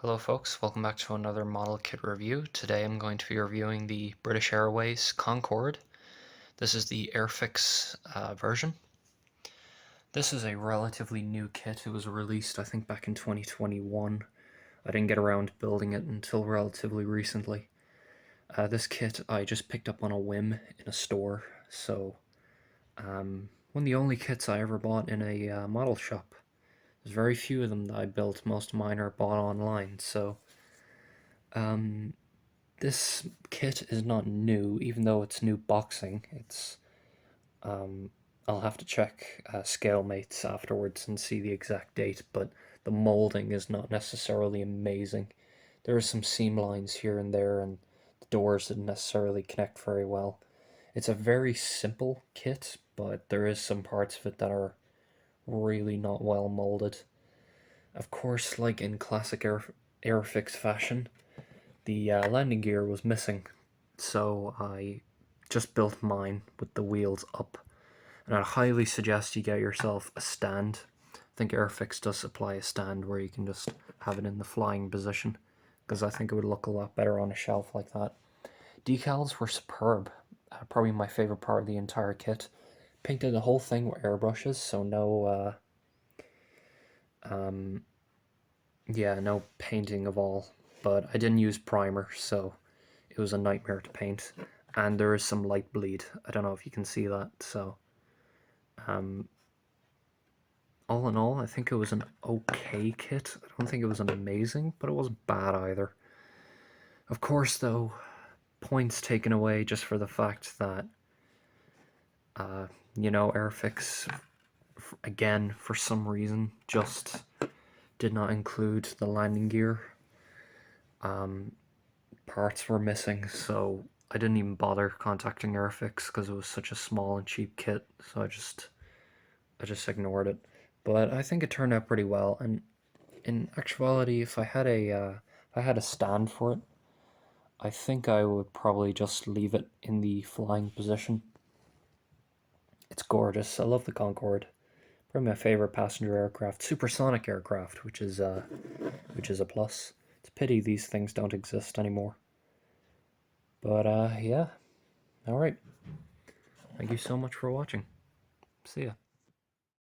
Hello folks, welcome back to another model kit review. Today I'm going to be reviewing the British Airways Concorde. This is the Airfix version. This is a relatively new kit. It was released I think back in 2021. I didn't get around to building it until relatively recently. This kit I just picked up on a whim in a store, so one of the only kits I ever bought in a model shop. There's very few of them that I built. Most of mine are bought online, so this kit is not new, even though it's new boxing. I'll have to check scale mates afterwards and see the exact date, but the molding is not necessarily amazing. There are some seam lines here and there, and the doors didn't necessarily connect very well. It's a very simple kit, but there is some parts of it that are really not well molded. Of course, like in classic Airfix fashion, the landing gear was missing, so I just built mine with the wheels up, and I'd highly suggest you get yourself a stand. I think Airfix does supply a stand where you can just have it in the flying position, because I think it would look a lot better on a shelf like that. Decals were superb, probably my favorite part of the entire kit. Painted the whole thing with airbrushes, so no painting of all, but I didn't use primer, so it was a nightmare to paint. And there is some light bleed. I don't know if you can see that, so all in all, I think it was an okay kit. I don't think it was an amazing, but it wasn't bad either. Of course, though, points taken away just for the fact that Airfix, again, for some reason, just did not include the landing gear. Parts were missing, so I didn't even bother contacting Airfix because it was such a small and cheap kit, so I just ignored it. But I think it turned out pretty well, and in actuality, if I had a stand for it, I think I would probably just leave it in the flying position. It's gorgeous. I love the Concorde. Probably my favorite passenger aircraft, supersonic aircraft, which is a plus. It's a pity these things don't exist anymore. But yeah, all right. Thank you so much for watching. See ya.